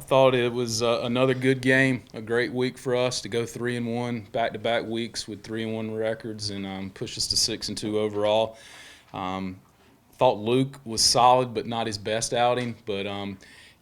thought it was another good game, a great week for us to go 3-1 back-to-back weeks with 3-1 records and push us to 6-2 overall. Thought Luke was solid, but not his best outing. But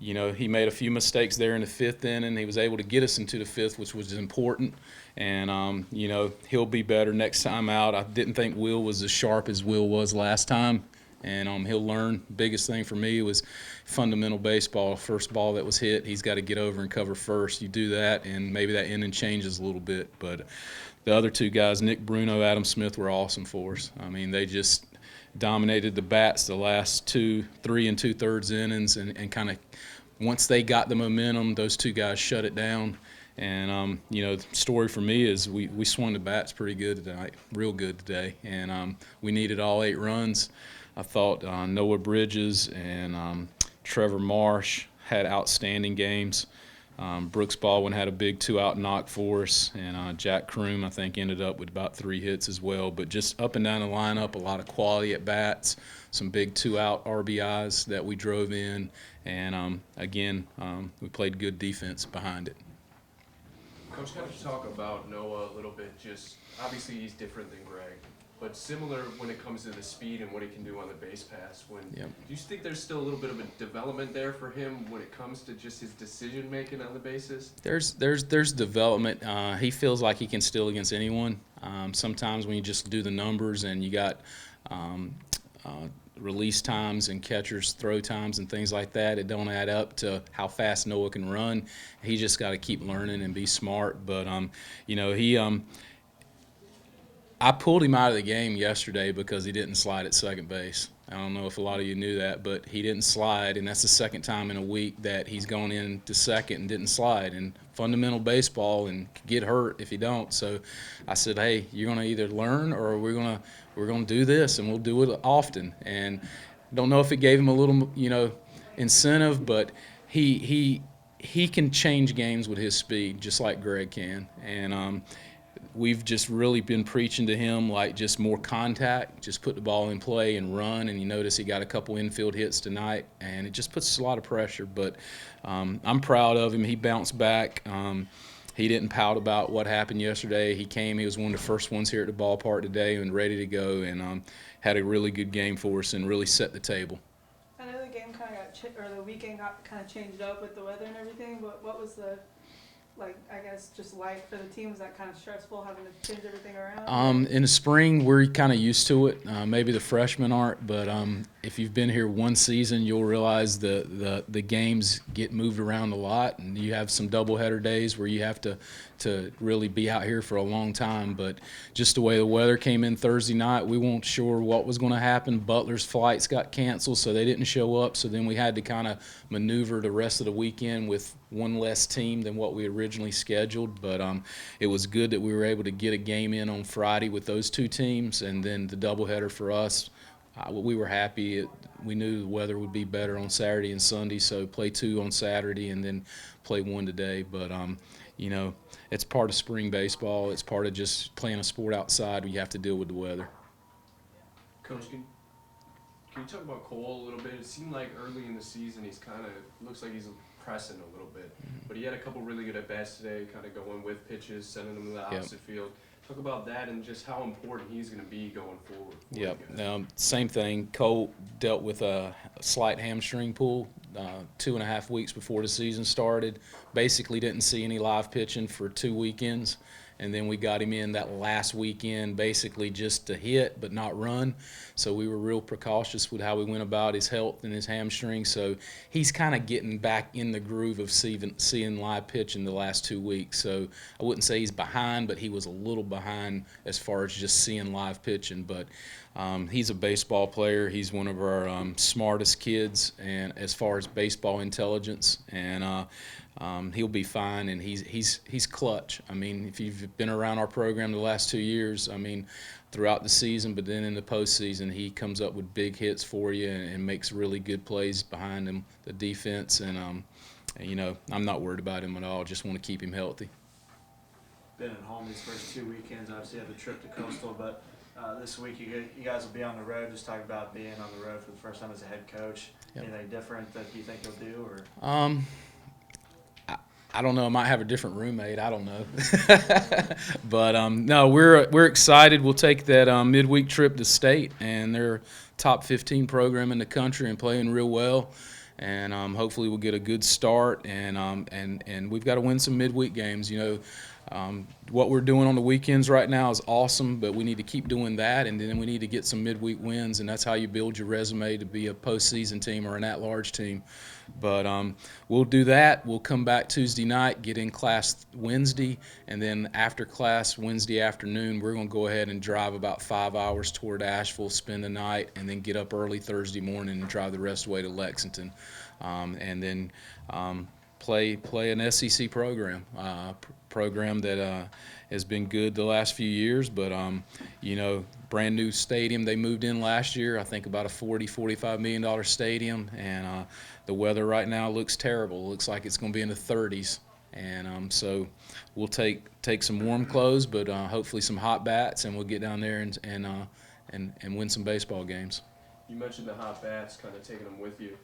he made a few mistakes there in the fifth inning. He was able to get us into the fifth, which was important. And he'll be better next time out. I didn't think Will was as sharp as Will was last time. And he'll learn. Biggest thing for me was fundamental baseball. First ball that was hit, he's got to get over and cover first. You do that, and maybe that inning changes a little bit. But the other two guys, Nick Bruno, Adam Smith, were awesome for us. I mean, they just dominated the bats the last 3 2/3 innings, and kind of once they got the momentum, those two guys shut it down. And the story for me is we swung the bats pretty good tonight, real good today, and we needed all 8 runs. I thought Noah Bridges and Trevor Marsh had outstanding games. Brooks Baldwin had a big 2-out knock for us, and Jack Kroom, I think, ended up with about 3 hits as well. But just up and down the lineup, a lot of quality at bats, some big 2-out RBIs that we drove in, and again, we played good defense behind it. Coach, kind of talk about Noah a little bit. Just obviously he's different than Greg, but similar when it comes to the speed and what he can do on the base pass. Do you think there's still a little bit of a development there for him when it comes to just his decision making on the bases? There's development. He feels like he can steal against anyone. Sometimes when you just do the numbers and you got release times and catchers throw times and things like that, it don't add up to how fast Noah can run. He just got to keep learning and be smart. But I pulled him out of the game yesterday because he didn't slide at second base. I don't know if a lot of you knew that, but he didn't slide, and that's the second time in a week that he's gone into second and didn't slide. And fundamental baseball, and could get hurt if you don't. So I said, hey, you're going to either learn or we're going to do this, and we'll do it often. And I don't know if it gave him a little, incentive, but he can change games with his speed just like Greg can. And we've just really been preaching to him like just more contact, just put the ball in play and run. And you notice he got a couple infield hits tonight, and it just puts a lot of pressure. But I'm proud of him. He bounced back. He didn't pout about what happened yesterday. He came. He was one of the first ones here at the ballpark today and ready to go, and had a really good game for us and really set the table. I know the game kind of got the weekend got kind of changed up with the weather and everything. But what was the just life for the team? Was that kind of stressful having to change everything around? In the spring, we're kind of used to it. Maybe the freshmen aren't, but if you've been here one season, you'll realize the games get moved around a lot, and you have some doubleheader days where you have to really be out here for a long time. But just the way the weather came in Thursday night, we weren't sure what was going to happen. Butler's flights got canceled, so they didn't show up. So then we had to kind of maneuver the rest of the weekend with one less team than what we originally scheduled. But it was good that we were able to get a game in on Friday with those two teams, and then the doubleheader for us. We were happy. We knew the weather would be better on Saturday and Sunday, so play 2 on Saturday and then play 1 today. But it's part of spring baseball. It's part of just playing a sport outside. You have to deal with the weather. Coach, can you talk about Cole a little bit? It seemed like early in the season he's kind of looks like he's pressing a little bit, but he had a couple really good at bats today, kind of going with pitches, sending them to the opposite field. Talk about that and just how important he's going to be going forward. Yep. Same thing. Cole dealt with a slight hamstring pull 2.5 weeks before the season started. Basically didn't see any live pitching for 2 weekends. And then we got him in that last weekend basically just to hit but not run. So we were real precautious with how we went about his health and his hamstring. So he's kind of getting back in the groove of seeing live pitch in the last 2 weeks. So I wouldn't say he's behind, but he was a little behind as far as just seeing live pitching. But he's a baseball player. He's one of our smartest kids, and as far as baseball intelligence, and he'll be fine, and he's clutch. I mean, if you've been around our program the last 2 years, I mean, throughout the season, but then in the postseason, he comes up with big hits for you and makes really good plays behind him, the defense, and I'm not worried about him at all. Just want to keep him healthy. Been at home these first 2 weekends. Obviously, have the trip to Coastal, but this week you guys will be on the road. Just talk about being on the road for the first time as a head coach. Yep. Anything different that you think you'll do, or? I don't know. I might have a different roommate. I don't know. But no, we're excited. We'll take that midweek trip to state, and they're top 15 program in the country and playing real well. And hopefully we'll get a good start. And we've got to win some midweek games. You know, what we're doing on the weekends right now is awesome, but we need to keep doing that, and then we need to get some midweek wins, and that's how you build your resume to be a postseason team or an at-large team. But we'll do that. We'll come back Tuesday night, get in class Wednesday, and then after class Wednesday afternoon, we're going to go ahead and drive about 5 hours toward Asheville, spend the night, and then get up early Thursday morning and drive the rest of the way to Lexington, and then play an SEC program, program that has been good the last few years. But you know, brand new stadium they moved in last year. I think about a $40-45 million stadium, and the weather right now looks terrible. It looks like it's going to be in the 30s, and so we'll take some warm clothes, but hopefully some hot bats, and we'll get down there and win some baseball games. You mentioned the hot bats, kind of taking them with you.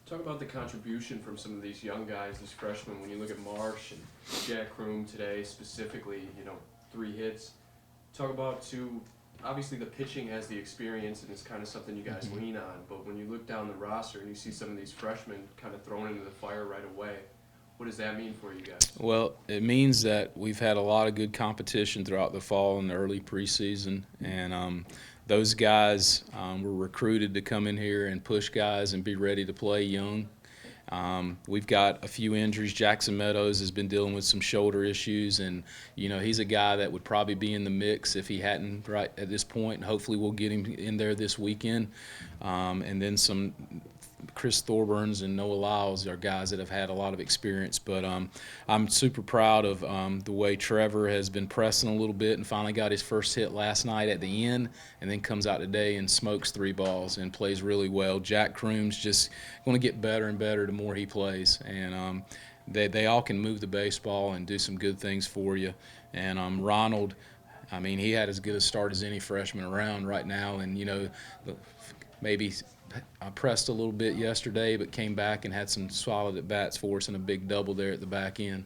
Talk about the contribution from some of these young guys, these freshmen. When you look at Marsh and Jack Kroom today specifically, you know, 3 hits. Talk about, too, obviously the pitching has the experience and it's kind of something you guys lean on, but when you look down the roster and you see some of these freshmen kind of thrown into the fire right away, what does that mean for you guys? Well, it means that we've had a lot of good competition throughout the fall and the early preseason, and those guys were recruited to come in here and push guys and be ready to play young. We've got a few injuries. Jackson Meadows has been dealing with some shoulder issues, and you know, he's a guy that would probably be in the mix if he hadn't right at this point. And hopefully we'll get him in there this weekend. And then some Chris Thorburns and Noah Lyles are guys that have had a lot of experience. But I'm super proud of the way Trevor has been pressing a little bit and finally got his first hit last night at the end, and then comes out today and smokes 3 balls and plays really well. Jack Kroom's just going to get better and better the more he plays. And they all can move the baseball and do some good things for you. And Ronald, I mean, he had as good a start as any freshman around right now. And, you know, maybe I pressed a little bit yesterday, but came back and had some solid at-bats for us and a big double there at the back end.